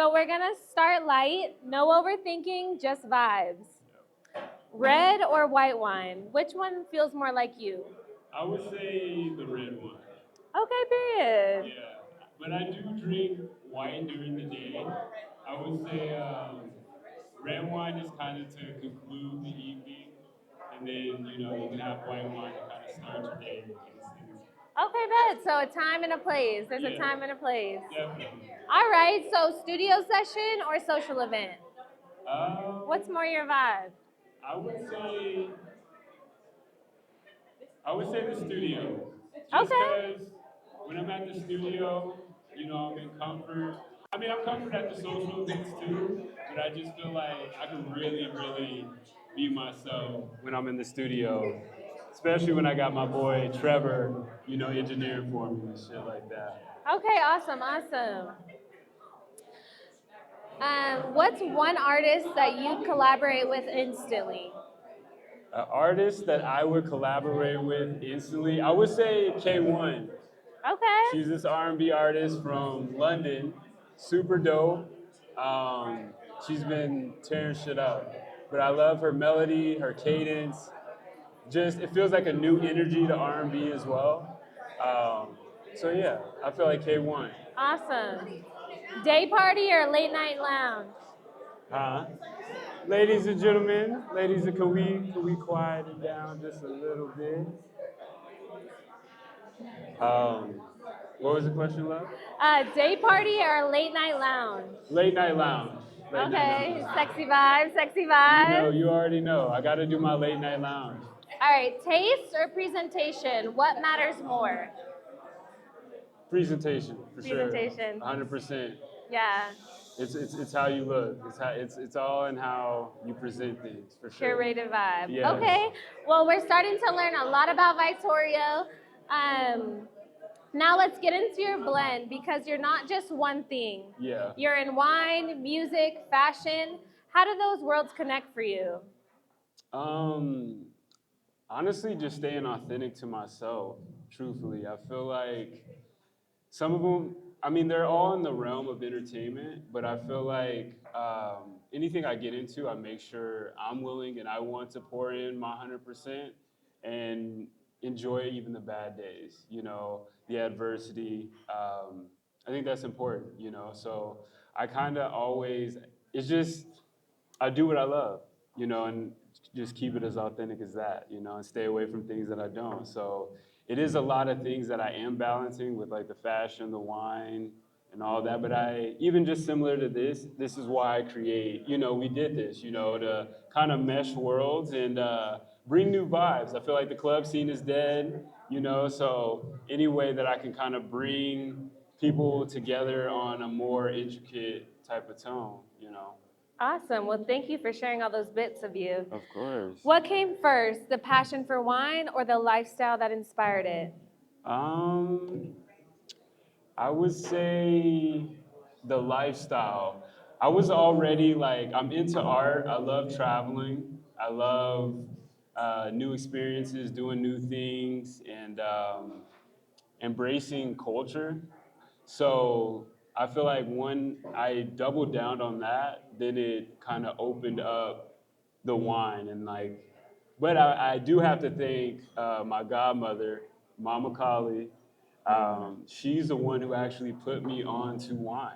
So we're gonna start light, no overthinking, just vibes. Red or white wine? Which one feels more like you? I would say the red one. Okay, period. Yeah, but I do drink wine during the day. I would say red wine is kind of to conclude the evening, and then you can have white wine to kind of start your day with these things. Okay, bet. So a time and a place. There's a Yeah, time and a place. definitely. All right, so studio session or social event? Um, What's more your vibe? I would say I would say the studio, just Okay. because when I'm at the studio, I'm in comfort. I mean, I'm comfort at the social events too, but I just feel like I can really, really be myself when I'm in the studio, especially when I got my boy Trevor, engineering for me and shit like that. Okay, awesome, awesome. What's one artist that you'd collaborate with instantly? An artist that I would collaborate with instantly, I would say K1. Okay. She's this R&B artist from London, super dope. Um, she's been tearing shit up. But I love her melody, her cadence. Just it feels like a new energy to R&B as well. So yeah, I feel like K1. Awesome. Day party or late night lounge? Huh? Ladies and gentlemen, can we quiet it down just a little bit? Um, what was the question, love? Day party or late night lounge? Late night lounge. Late night Okay, lounge. sexy vibes, sexy vibes. You already know. I got to do my late night lounge. All right, taste or presentation? What matters more? Presentation for sure. Presentation. 100%. Yeah, It's how you look. It's all in how you present things for sure. curated vibe. Yes. Okay, well, we're starting to learn a lot about Vitorio. Um, Now let's get into your blend because you're not just one thing. Yeah. You're in wine, music, fashion. How do those worlds connect for you? Um, Honestly, just staying authentic to myself. Truthfully, I feel like some of them, I mean, they're all in the realm of entertainment, but I feel like anything I get into, I make sure I'm willing and I want to pour in my 100% and enjoy even the bad days, the adversity. I think that's important. So I kind of always, it's just, I do what I love, and just keep it as authentic as that, and stay away from things that I don't. So it is a lot of things that I am balancing with like the fashion, the wine, and all that. But even just similar to this is why I create, we did this, to kind of mesh worlds and bring new vibes. I feel like the club scene is dead, so any way that I can kind of bring people together on a more intricate type of tone. Awesome. Well, thank you for sharing all those bits of you. Of course. What came first, the passion for wine or the lifestyle that inspired it? Um, I would say the lifestyle. I was already like, I'm into art. I love traveling. I love new experiences, doing new things, and embracing culture. So I feel like when I doubled down on that, then it kind of opened up the wine and like. But I do have to thank my godmother, Mama Kali. She's the one who actually put me on to wine.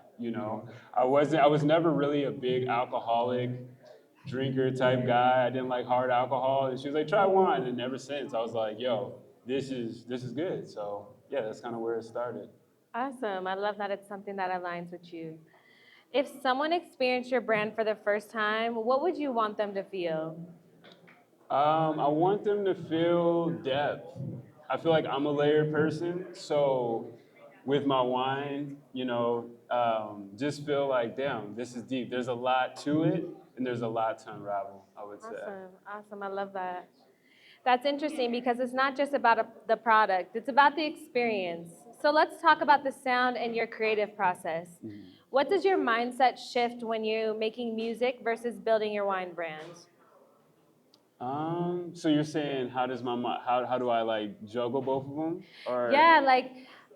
I was never really a big alcoholic drinker type guy. I didn't like hard alcohol, and she was like, "Try wine." And ever since, I was like, "Yo, this is good." So yeah, that's kind of where it started. Awesome. I love that it's something that aligns with you. If someone experienced your brand for the first time, what would you want them to feel? I want them to feel depth. I feel like I'm a layered person, so with my wine, just feel like, damn, this is deep. There's a lot to it, and there's a lot to unravel, I would say. Awesome. Awesome. I love that. That's interesting because it's not just about the product, it's about the experience. So let's talk about the sound and your creative process. What does your mindset shift when you're making music versus building your wine brand? So you're saying how do I like juggle both of them, or Yeah, like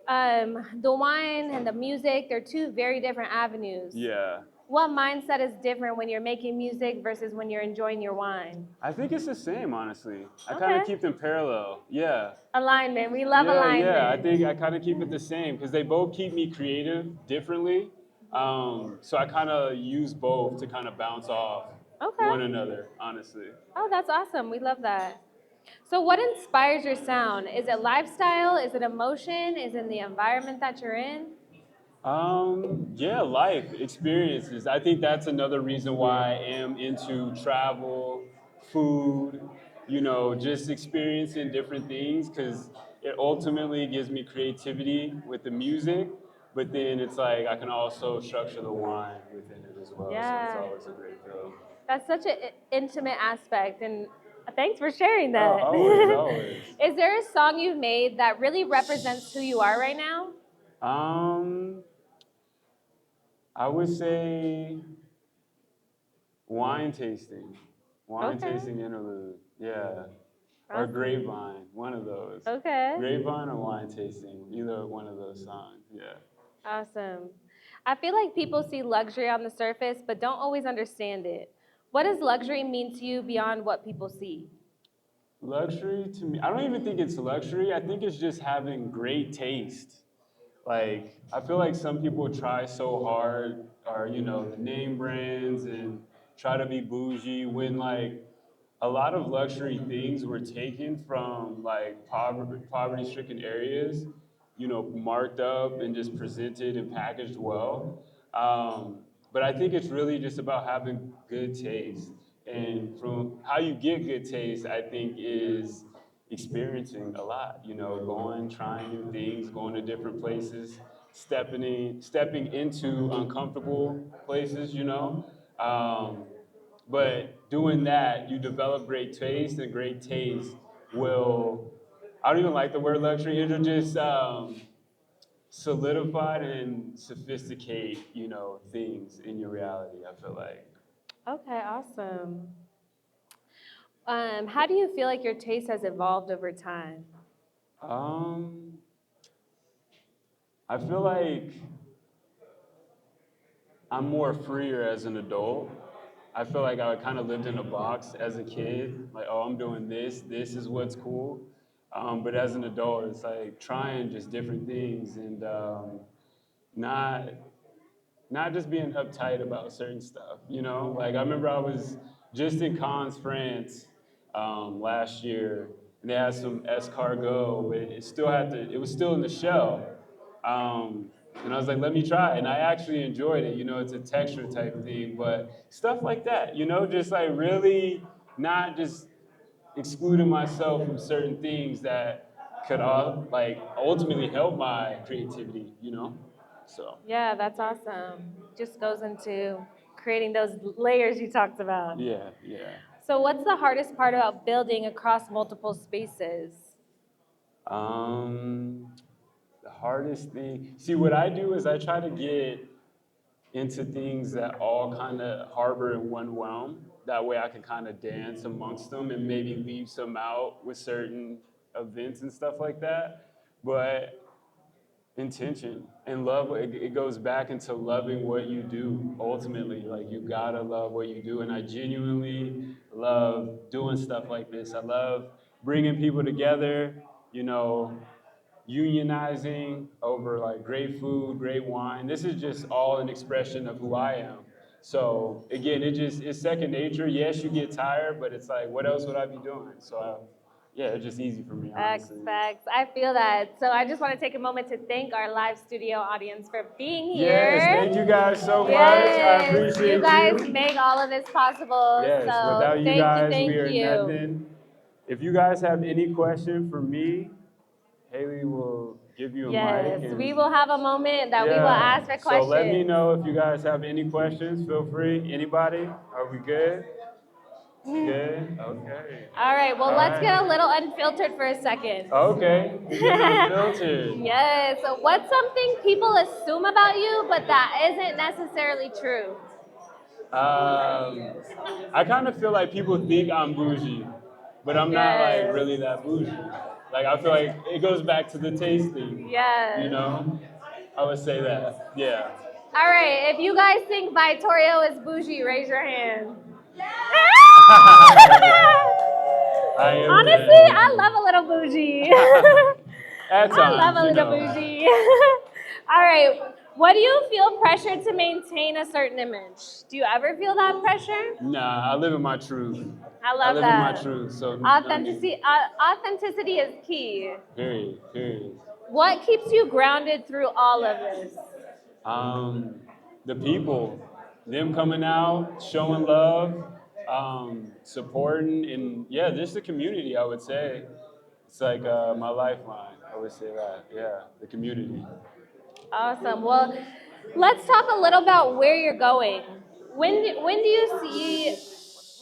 the wine and the music, they're two very different avenues. yeah? What mindset is different when you're making music versus when you're enjoying your wine? I think it's the same, honestly. I kind Okay. of keep them parallel. Yeah. Alignment. We love Yeah. I alignment. think I kind of keep it the same because they both keep me creative differently. So I kind of use both to kind of bounce off Okay. one another, honestly. Oh, that's awesome. We love that. So, what inspires your sound? Is it lifestyle? Is it emotion? Is it the environment that you're in? Yeah, life experiences. I think that's another reason why I am into travel, food, just experiencing different things because it ultimately gives me creativity with the music, but then it's like I can also structure the wine within it as well. So it's Yeah. always a great feel. That's such an intimate aspect, and thanks for sharing Oh, that. always, always. Is there a song you've made that really represents who you are right now? Um, I would say wine tasting. Wine Okay. tasting interlude. Yeah. Or Awesome. Grapevine, one of those. Okay. Grapevine or wine tasting, either one of those songs. Yeah. Awesome. I feel like people see luxury on the surface but don't always understand it. What does luxury mean to you beyond what people see? Luxury to me, I don't even think it's luxury. I think it's just having great taste. Like, I feel like some people try so hard, or, the name brands and try to be bougie when, like, a lot of luxury things were taken from like poverty-stricken areas, marked up and just presented and packaged well. But I think it's really just about having good taste. And from how you get good taste, I think is experiencing a lot, going, trying new things, going to different places, stepping into uncomfortable places, Um, but doing that, you develop great taste, and great taste will, I don't even like the word luxury, it'll just solidify and sophisticate, things in your reality, I feel like. Okay, awesome. How do you feel like your taste has evolved over time? Um, I feel like I'm more freer as an adult. I feel like I kind of lived in a box as a kid, like, oh, I'm doing this is what's cool. But as an adult, it's like trying just different things and not not just being uptight about certain stuff, Like I remember I was just in Cannes, France, last year, and they had some escargot, but it was still in the shell. And I was like, let me try it. And I actually enjoyed it. It's a texture type thing, but stuff like that, just like really not just excluding myself from certain things that could all like ultimately help my creativity. So. Yeah, that's awesome. Just goes into creating those layers you talked about. Yeah, yeah. So, what's the hardest part about building across multiple spaces? Um, the hardest thing. See, what I do is I try to get into things that all kind of harbor in one realm. That way I can kind of dance amongst them and maybe leave some out with certain events and stuff like that. But intention and love, it goes back into loving what you do ultimately. Like, you gotta love what you do, and I genuinely love doing stuff like this. I love bringing people together, you know unionizing over like great food, great wine. This is just all an expression of who I am. So again, it's second nature. Yes, you get tired, but it's like, what else would I be doing? So yeah, it's just easy for me, Facts, honestly. facts. I feel that. So I just want to take a moment to thank our live studio audience for being here. Yes, thank you guys so much. I Yes, appreciate you guys you. make all of this possible. Yes, So without you thank you, guys, we thank are you. nothing. If you guys have any question for me, Hailey will give you a mic. Yes, And we will have a moment that we will yeah, ask for so let me questions. know if you guys have any questions. Feel free. Anybody? Are we good? Good? Okay. All right, well, All let's get right. a little unfiltered for a second. Okay, we're getting unfiltered. Yes, so what's something people assume about you, but that isn't necessarily true? Um, I kind of feel like people think I'm bougie, but I'm not like Yes. really that bougie. Like, I feel like it goes back to the tasting. Yes. I would say that. Yeah. All right, if you guys think Vitorio is bougie, raise your hand. I am Honestly, dead. I love a little bougie. At I love times, a you little know. bougie. All right, what do you feel pressure to maintain a certain image? Do you ever feel that pressure? Nah, I live in my truth. I I love live in my that. truth. So I mean, Authenticity is key. period, period. What keeps you grounded through all of this? Um, the people, them coming out, showing love, supporting, and yeah, just the community. I would say it's like my lifeline. I would say that. Yeah, the community. Awesome. Well, let's talk a little about where you're going. When do you see?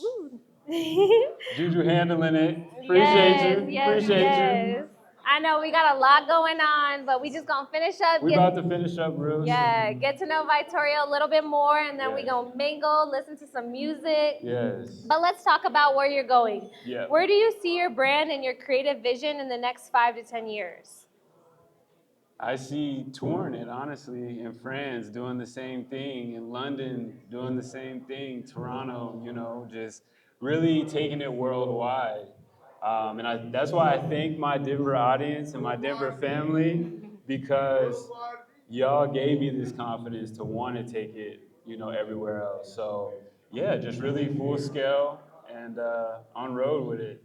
Ooh. Juju handling it. Appreciate Yes, you. yes, Appreciate you. yes. I know we got a lot going on, but we just gonna finish up. We about to finish up real Yeah, soon. get to know Vitorio a little bit more, and then we Yes. gonna mingle, listen to some music. Yes. But let's talk about where you're going. Yeah. Where do you see your brand and your creative vision in the next 5 to 10 years? I see touring it honestly in France doing the same thing, in London doing the same thing, Toronto, just really taking it worldwide. That's why I thank my Denver audience and my Denver family because y'all gave me this confidence to want to take it, everywhere else. So yeah, just really full scale and on road with it.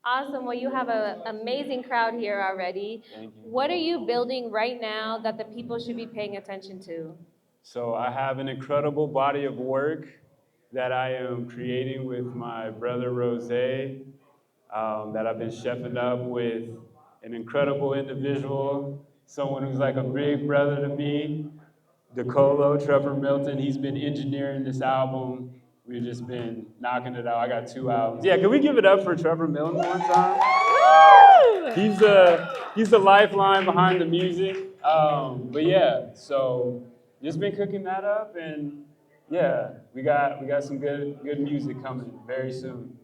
Awesome. Well, you have an amazing crowd here already. Thank you. What are you building right now that the people should be paying attention to? So I have an incredible body of work that I am creating with my brother Rose, that I've been chefing up with an incredible individual, someone who's like a big brother to me, DeColo, Trevor Milton. He's been engineering this album. We've just been knocking it out. I got 2 albums. Yeah, can we give it up for Trevor Milton one time? He's the lifeline behind the music. But yeah, so just been cooking that up, and yeah, we got some good music coming very soon.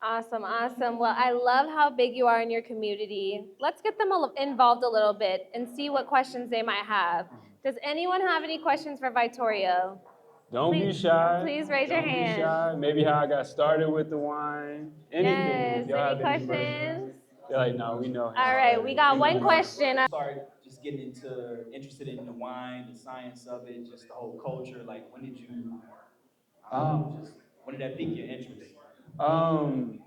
Awesome, awesome. Well, I love how big you are in your community. Let's get them involved a little bit and see what questions they might have. Does anyone have any questions for Vitorio? Don't be Please, shy. please raise your Don't be hand. shy. Maybe how I got started with the wine. Anything. Yes, If y'all any have any questions? they're like, no, we know him. All right, we got one question. Start just getting interested in the wine, the science of it, just the whole culture? Like, when did you, when did that pique your interest? Um,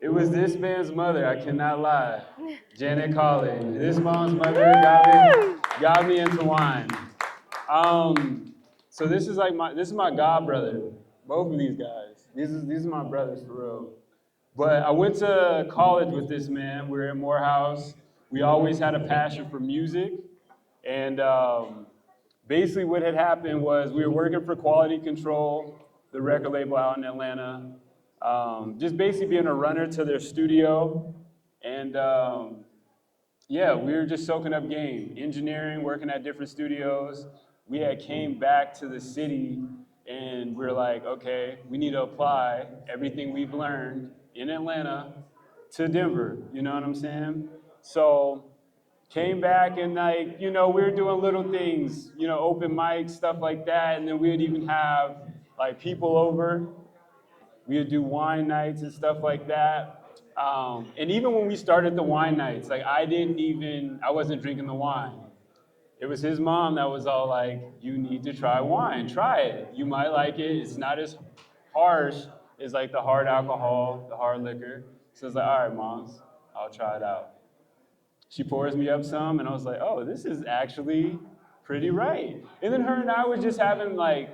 it was this man's mother. I cannot lie. Janet Colley. This mom's mother got me into wine. So this is my god brother. Both of these guys. These are my brothers for real. But I went to college with this man. We were in Morehouse. We always had a passion for music, and basically what had happened was we were working for Quality Control, the record label out in Atlanta, just basically being a runner to their studio. And yeah, we were just soaking up game, engineering, working at different studios. We had came back to the city and we are like, okay, we need to apply everything we've learned in Atlanta to Denver, you know what I'm saying? So came back and we were doing little things, open mics, stuff like that, and then we would even have like people over. We would do wine nights and stuff like that. And even when we started the wine nights, like I wasn't drinking the wine. It was his mom that was all like, you need to try wine, try it. You might like it. It's not as harsh as like the hard alcohol, the hard liquor. So it's like, all right, moms, I'll try it out. She pours me up some, and I was like, oh, this is actually pretty right. And then her and I was just having like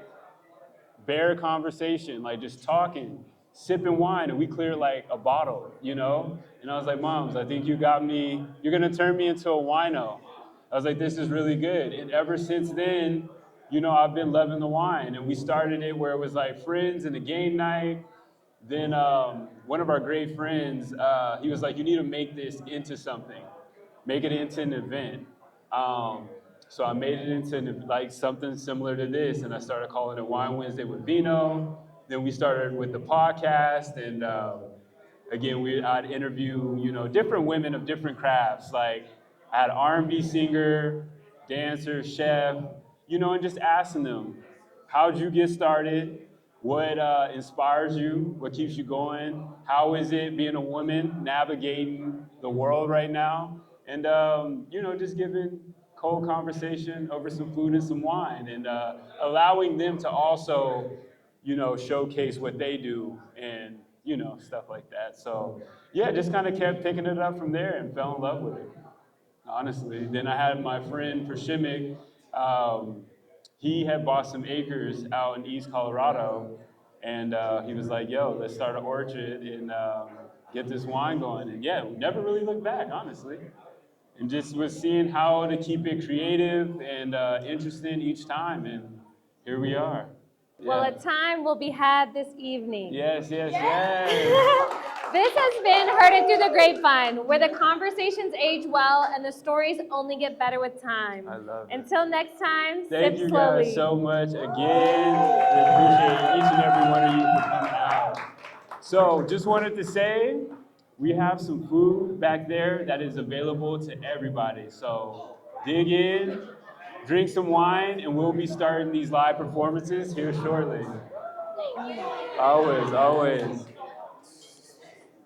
bare conversation, like just talking, sipping wine, and we cleared like a bottle. And I was like, moms, I think you got me, you're gonna turn me into a wino. I was like, this is really good. And ever since then, I've been loving the wine. And we started it where it was like friends and a game night. Then one of our great friends, he was like, you need to make this into something, make it into an event. So I made it into like something similar to this, and I started calling it Wine Wednesday with Vino. Then we started with the podcast, and again, I'd interview different women of different crafts. Like I had R&B singer, dancer, chef, and just asking them, how'd you get started? What inspires you? What keeps you going? How is it being a woman navigating the world right now? And, just giving cold conversation over some food and some wine and allowing them to also, showcase what they do and, stuff like that. So, yeah, just kind of kept picking it up from there and fell in love with it, honestly. Then I had my friend Pershimik. He had bought some acres out in East Colorado, and he was like, "Yo, let's start an orchard and get this wine going." And yeah, we never really looked back, honestly, and just was seeing how to keep it creative and interesting each time, and here we are. Well, Yeah. a time will be had this evening. Yes, yes, yes. This has been Heard It Through the Grapevine, where the conversations age well and the stories only get better with time. I love it. Until next time, Thank sip you slowly. guys so much again. We appreciate each and every one of you for coming out. So just wanted to say, we have some food back there that is available to everybody. So dig in, drink some wine, and we'll be starting these live performances here shortly. Always, always.